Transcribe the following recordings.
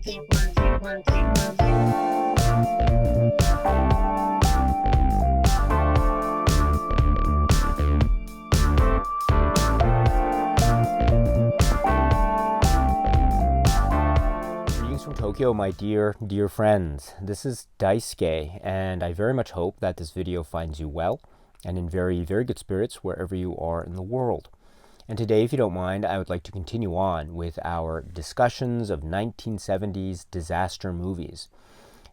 Greetings from Tokyo, my dear friends. This is Daisuke, and I very much hope that this video finds you well and in very good spirits wherever you are in the world. And today, if you don't mind, I would like to continue on with our discussions of 1970s disaster movies.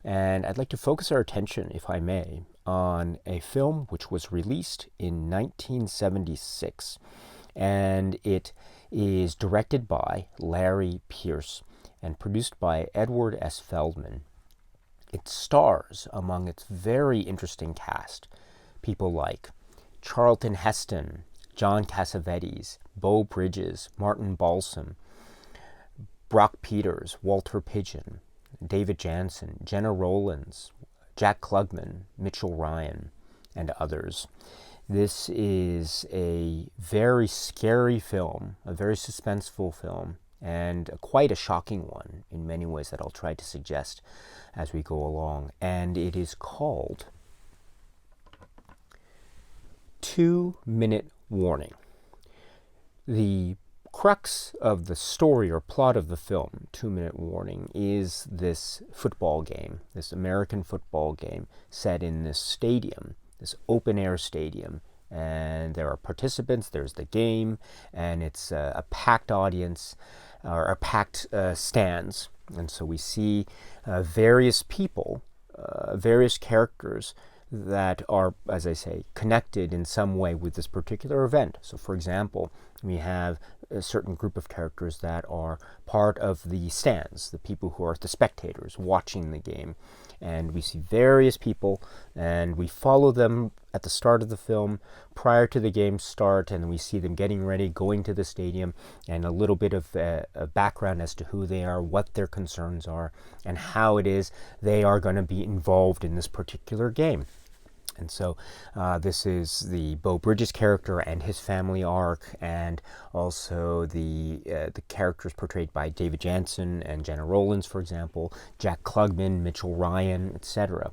And I'd like to focus our attention, if I may, on a film which was released in 1976. And it is directed by Larry Pierce and produced by Edward S. Feldman. It stars among its very interesting cast people like Charlton Heston, John Cassavetes, Beau Bridges, Martin Balsam, Brock Peters, Walter Pidgeon, David Janssen, Gena Rowlands, Jack Klugman, Mitchell Ryan, and others. This is a very scary film, a very suspenseful film, and quite a shocking one in many ways that I'll try to suggest as we go along. And it is called 2 Minute Warning. The crux of the story or plot of the film, 2 Minute Warning, is this football game, this American football game set in this stadium, this open-air stadium. And there are participants, there's the game, and it's a packed audience, or a packed stands. And so we see various people, various characters that are, as I say, connected in some way with this particular event. So for example, we have a certain group of characters that are part of the stands, the people who are the spectators watching the game. And we see various people, and we follow them at the start of the film, prior to the game start, and we see them getting ready, going to the stadium, and a little bit of a background as to who they are, what their concerns are, and how it is they are going to be involved in this particular game. And so this is the Beau Bridges character and his family arc, and also the characters portrayed by David Janssen and Gena Rowlands, for example, Jack Klugman, Mitchell Ryan, etc.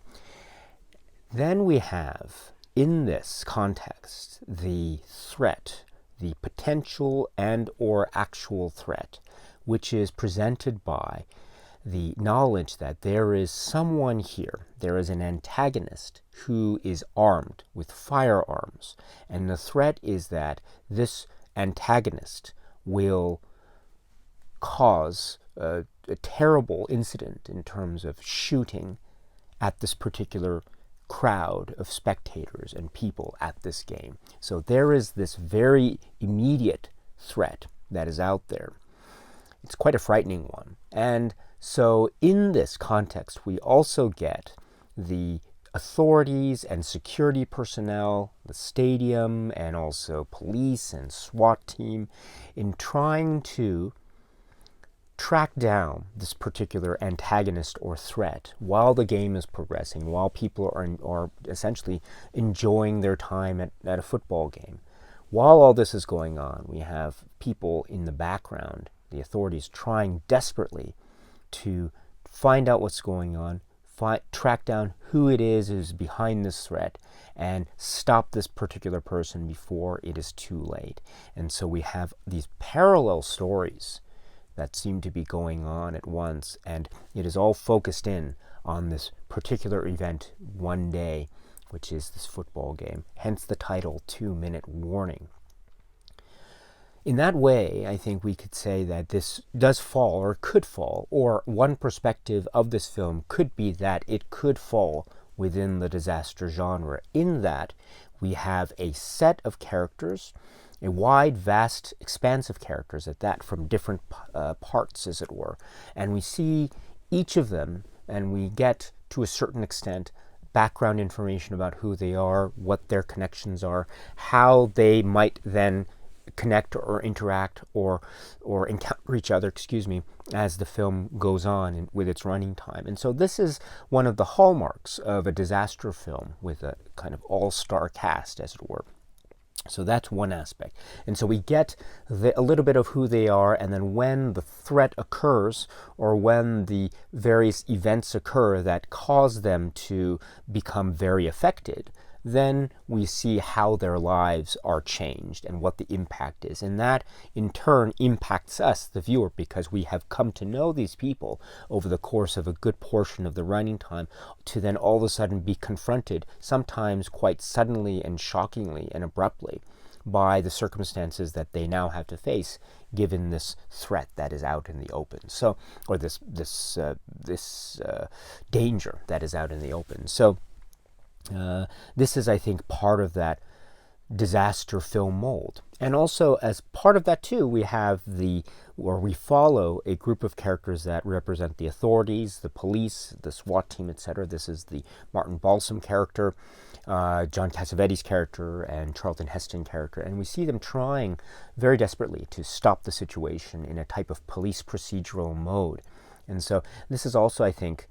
Then we have, in this context, the threat, the potential and or actual threat, which is presented by the knowledge that there is someone here, there is an antagonist who is armed with firearms, and the threat is that this antagonist will cause a terrible incident in terms of shooting at this particular crowd of spectators and people at this game. So there is this very immediate threat that is out there. It's quite a frightening one. And so in this context, we also get the authorities and security personnel, the stadium, and also police and SWAT team in trying to track down this particular antagonist or threat while the game is progressing, while people are essentially enjoying their time at a football game. While all this is going on, we have people in the background, the authorities trying desperately to find out what's going on, track down who it is who's behind this threat, and stop this particular person before it is too late. And so we have these parallel stories that seem to be going on at once, and it is all focused in on this particular event one day, which is this football game, hence the title 2 Minute Warning. In that way, I think we could say that this does fall, or could fall, or one perspective of this film could be that it could fall within the disaster genre, in that we have a set of characters, a wide, vast, expansive characters at that, from different parts, as it were, and we see each of them, and we get, to a certain extent, background information about who they are, what their connections are, how they might then connect or interact or encounter each other, as the film goes on with its running time. And so this is one of the hallmarks of a disaster film with a kind of all-star cast, as it were. So that's one aspect. And so we get a little bit of who they are, and then when the threat occurs or when the various events occur that cause them to become very affected, then we see how their lives are changed and what the impact is. And that, in turn, impacts us, the viewer, because we have come to know these people over the course of a good portion of the running time, to then all of a sudden be confronted, sometimes quite suddenly and shockingly and abruptly, by the circumstances that they now have to face, given this threat that is out in the open. So, or this danger that is out in the open. So, this is, I think, part of that disaster film mold. And also, as part of that too, we follow a group of characters that represent the authorities, the police, the SWAT team, etc. This is the Martin Balsam character, John Cassavetes' character, and Charlton Heston character. And we see them trying very desperately to stop the situation in a type of police procedural mode. And so this is also, I think,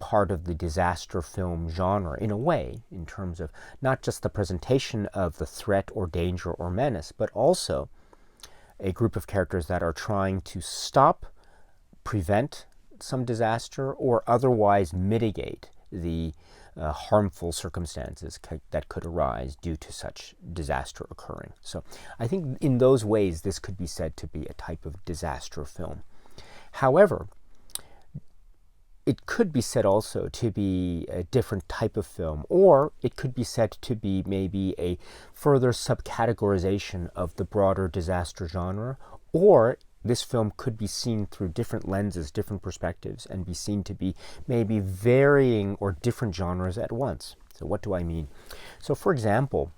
part of the disaster film genre, in a way, in terms of not just the presentation of the threat or danger or menace, but also a group of characters that are trying to stop, prevent some disaster, or otherwise mitigate the harmful circumstances that could arise due to such disaster occurring. So I think in those ways this could be said to be a type of disaster film. However, it could be said also to be a different type of film, or it could be said to be maybe a further subcategorization of the broader disaster genre, or this film could be seen through different lenses, different perspectives, and be seen to be maybe varying or different genres at once. So what do I mean? So for example,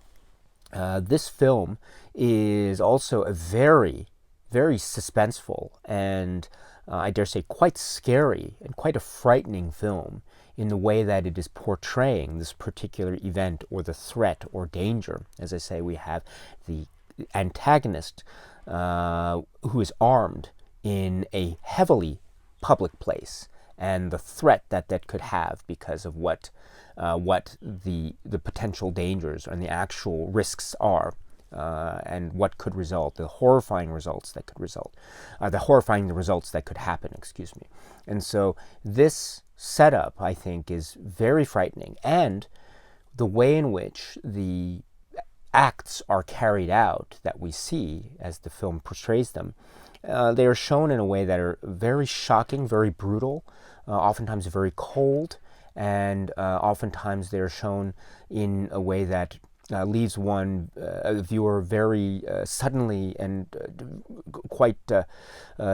this film is also a very, very suspenseful and I dare say quite scary and quite a frightening film in the way that it is portraying this particular event or the threat or danger. As I say, we have the antagonist who is armed in a heavily public place, and the threat that could have because of what the potential dangers and the actual risks are. And what could result, the horrifying results that could result, the results that could happen, excuse me. And so this setup, I think, is very frightening. And the way in which the acts are carried out that we see as the film portrays them, they are shown in a way that are very shocking, very brutal, oftentimes very cold, and oftentimes they are shown in a way that leaves a viewer very suddenly and quite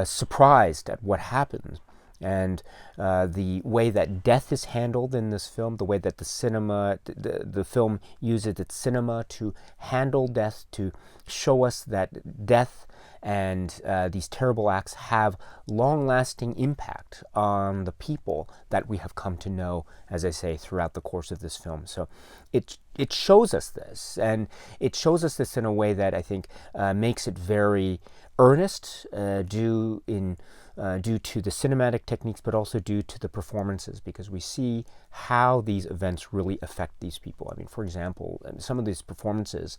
surprised at what happens. And the way that death is handled in this film, the way that the film uses its cinema to handle death, to show us that death and these terrible acts have long-lasting impact on the people that we have come to know, as I say, throughout the course of this film. So it shows us this, and it shows us this in a way that I think makes it very earnest, due to the cinematic techniques, but also due to the performances, because we see how these events really affect these people. I mean, for example, some of these performances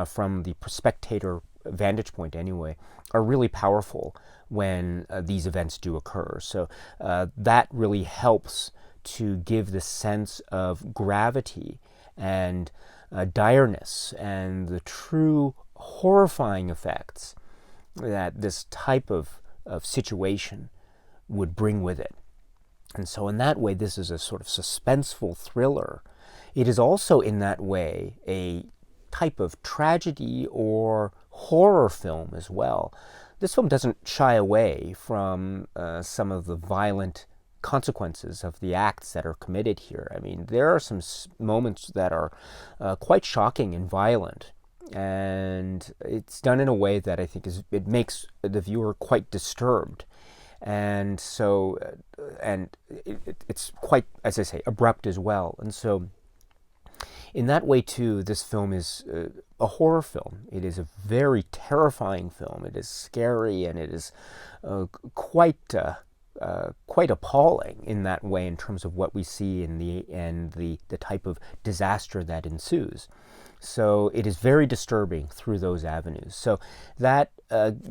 from the spectator vantage point anyway are really powerful when these events do occur. So that really helps to give the sense of gravity and direness and the true horrifying effects that this type of situation would bring with it. And so in that way, this is a sort of suspenseful thriller. It is also in that way a type of tragedy or horror film as well. This film doesn't shy away from some of the violent consequences of the acts that are committed here. I mean, there are some moments that are quite shocking and violent, and it's done in a way that I think it makes the viewer quite disturbed, and so it's quite, as I say, abrupt as well. And so in that way too, this film is a horror film. It is a very terrifying film. It is scary, and it is quite quite appalling in that way in terms of what we see in the type of disaster that ensues. So it is very disturbing through those avenues. So that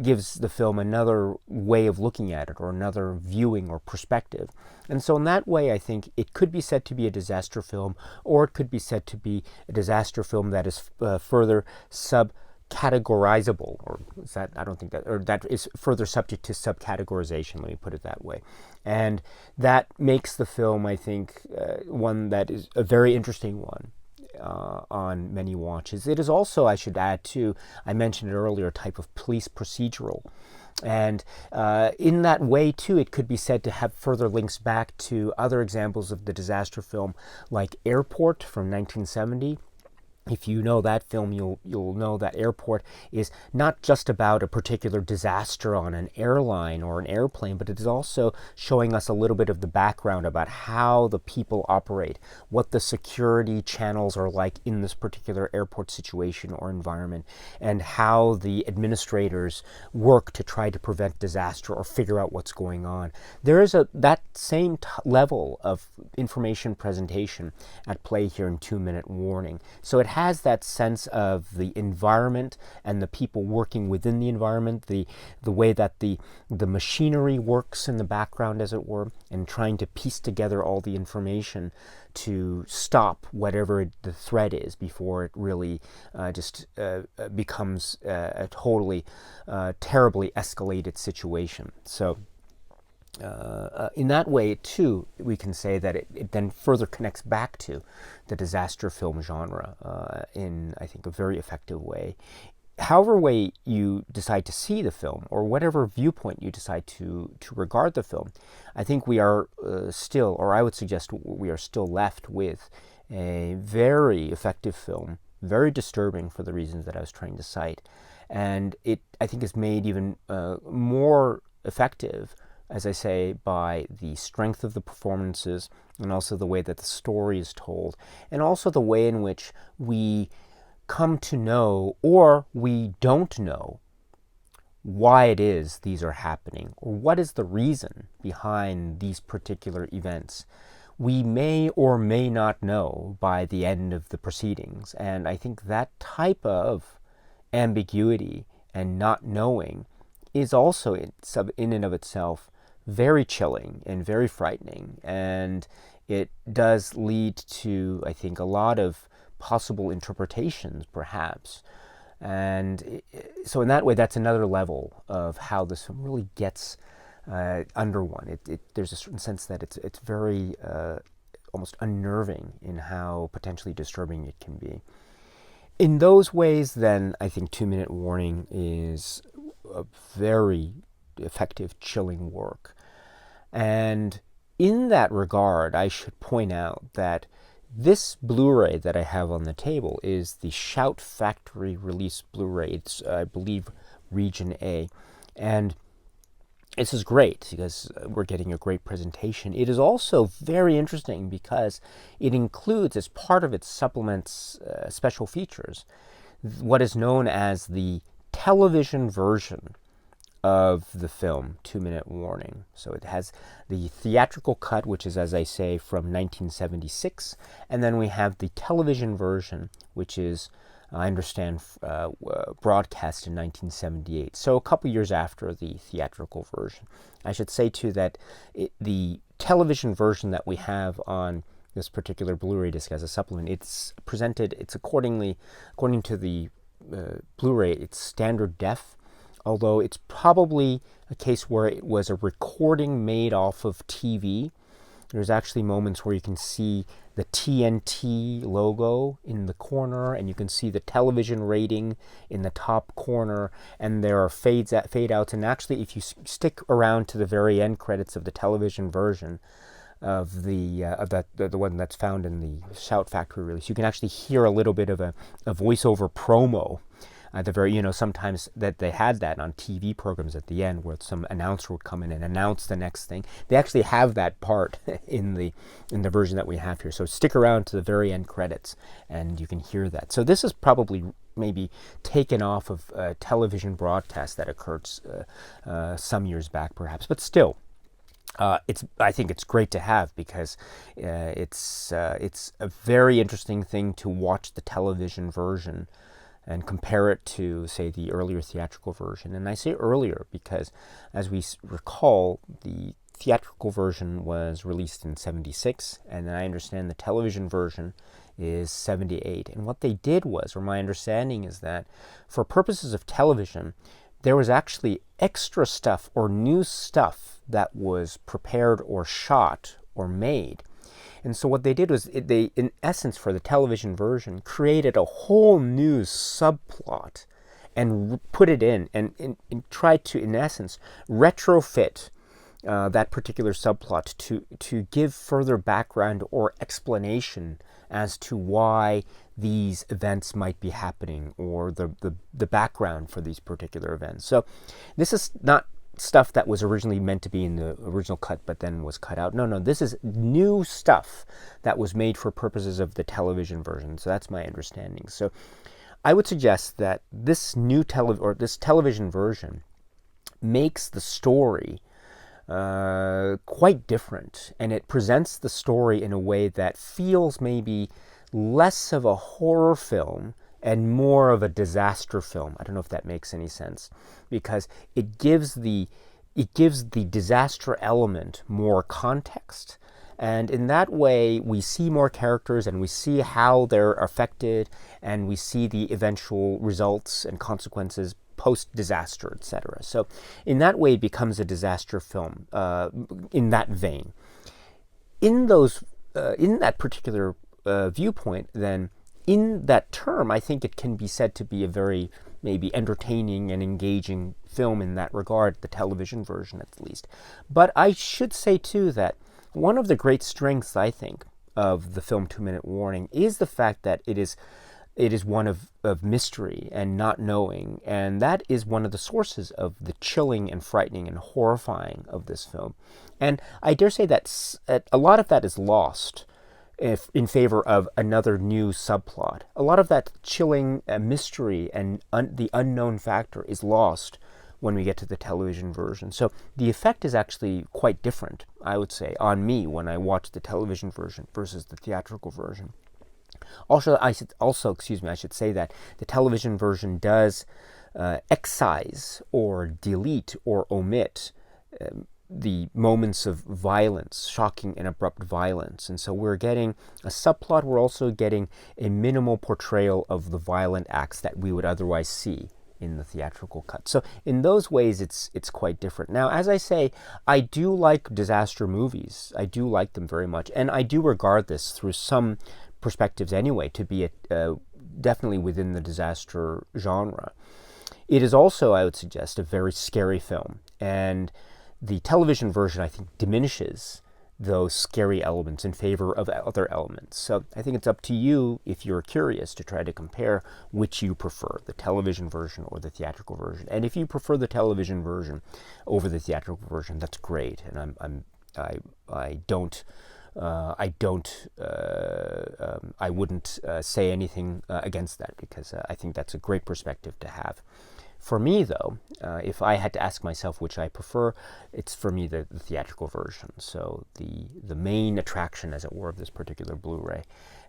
gives the film another way of looking at it, or another viewing or perspective. And so in that way, I think it could be said to be a disaster film, or it could be said to be a disaster film that is further subcategorizable, or is that, I don't think that, or that is further subject to subcategorization, let me put it that way. And that makes the film, I think, one that is a very interesting one on many watches. It is also, I should add too, I mentioned it earlier, a type of police procedural. And in that way, too, it could be said to have further links back to other examples of the disaster film, like Airport from 1970. If you know that film, you'll know that Airport is not just about a particular disaster on an airline or an airplane, but it is also showing us a little bit of the background about how the people operate, what the security channels are like in this particular airport situation or environment, and how the administrators work to try to prevent disaster or figure out what's going on. There is that same level of information presentation at play here in 2 Minute Warning. So it has that sense of the environment and the people working within the environment, the way that the machinery works in the background, as it were, and trying to piece together all the information to stop whatever the threat is before it really becomes a totally terribly escalated situation. So in that way, too, we can say that it then further connects back to the disaster film genre in, I think, a very effective way. However way you decide to see the film, or whatever viewpoint you decide to regard the film, I think we are still, or I would suggest we are still left with a very effective film, very disturbing for the reasons that I was trying to cite. And it, I think, is made even more effective, as I say, by the strength of the performances, and also the way that the story is told, and also the way in which we come to know, or we don't know, why it is these are happening, or what is the reason behind these particular events. We may or may not know by the end of the proceedings, and I think that type of ambiguity and not knowing is also in and of itself very chilling and very frightening, and it does lead to, I think, a lot of possible interpretations, perhaps. And so in that way, that's another level of how this film really gets under one. There's a certain sense that it's very almost unnerving in how potentially disturbing it can be. In those ways, then, I think 2 Minute Warning is a very effective, chilling work. And in that regard, I should point out that this Blu-ray that I have on the table is the Shout Factory release Blu-ray. It's, I believe, Region A. And this is great because we're getting a great presentation. It is also very interesting because it includes, as part of its supplements special features, what is known as the television version of the film 2 Minute Warning. So it has the theatrical cut, which is, as I say, from 1976, and then we have the television version, which is, I understand, broadcast in 1978. So a couple years after the theatrical version. I should say too that the television version that we have on this particular Blu-ray disc as a supplement, it's presented, it's according to the Blu-ray, it's standard def, although it's probably a case where it was a recording made off of TV. There's actually moments where you can see the TNT logo in the corner, and you can see the television rating in the top corner, and there are fade outs. And actually, if you stick around to the very end credits of the television version of the one that's found in the Shout Factory release, you can actually hear a little bit of a voiceover promo. The very, sometimes that they had that on TV programs at the end, where some announcer would come in and announce the next thing. They actually have that part in the version that we have here. So stick around to the very end credits, and you can hear that. So this is probably maybe taken off of a television broadcast that occurred some years back, perhaps. But still, I think it's great to have because it's a very interesting thing to watch the television version and compare it to, say, the earlier theatrical version. And I say earlier because, as we recall, the theatrical version was released in 76, and I understand the television version is 78. And what they did was, or my understanding is that, for purposes of television, there was actually extra stuff or new stuff that was prepared or shot or made. And so what they did was they, in essence, for the television version, created a whole new subplot and put it in and tried to, in essence, retrofit that particular subplot to give further background or explanation as to why these events might be happening, or the background for these particular events. So this is not stuff that was originally meant to be in the original cut but then was cut out. No, this is new stuff that was made for purposes of the television version. So that's my understanding. So I would suggest that this this television version makes the story quite different, and it presents the story in a way that feels maybe less of a horror film and more of a disaster film. I don't know if that makes any sense, because it gives the disaster element more context. And in that way, we see more characters and we see how they're affected, and we see the eventual results and consequences post-disaster, etc. So in that way, it becomes a disaster film in that vein. In that particular viewpoint, then, in that term, I think it can be said to be a very maybe entertaining and engaging film in that regard, the television version at least. But I should say too that one of the great strengths, I think, of the film 2 Minute Warning is the fact that it is one of mystery and not knowing, and that is one of the sources of the chilling and frightening and horrifying of this film. And I dare say that a lot of that is lost in favor of another new subplot. A lot of that chilling mystery and the unknown factor is lost when we get to the television version. So the effect is actually quite different, I would say, on me when I watch the television version versus the theatrical version. Also, I should say that the television version does excise or delete or omit the moments of violence, shocking and abrupt violence. And so we're getting a subplot, we're also getting a minimal portrayal of the violent acts that we would otherwise see in the theatrical cut. So in those ways, it's quite different. Now, as I say, I do like disaster movies. I do like them very much. And I do regard this, through some perspectives anyway, to be definitely within the disaster genre. It is also, I would suggest, a very scary film. And the television version, I think, diminishes those scary elements in favor of other elements. So I think it's up to you, if you're curious, to try to compare which you prefer, the television version or the theatrical version. And if you prefer the television version over the theatrical version, that's great. And I wouldn't say anything against that, because I think that's a great perspective to have. For me, though, if I had to ask myself which I prefer, it's for me the theatrical version. So the main attraction, as it were, of this particular Blu-ray,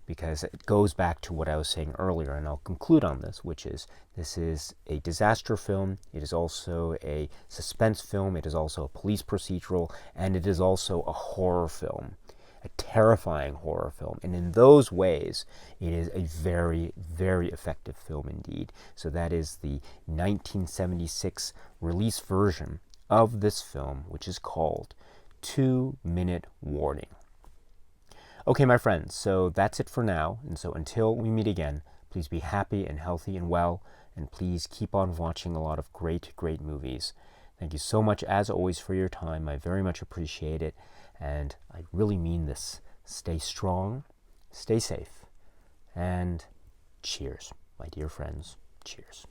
because it goes back to what I was saying earlier, and I'll conclude on this, which is this is a disaster film, it is also a suspense film, it is also a police procedural, and it is also a horror film. A terrifying horror film, and in those ways it is a very, very effective film indeed. So that is the 1976 release version of this film, which is called 2 Minute Warning. Okay, my friends, so that's it for now, and so until we meet again, please be happy and healthy and well, and please keep on watching a lot of great movies. Thank you so much, as always, for your time. I very much appreciate it. And I really mean this. Stay strong, stay safe, and cheers, my dear friends. Cheers.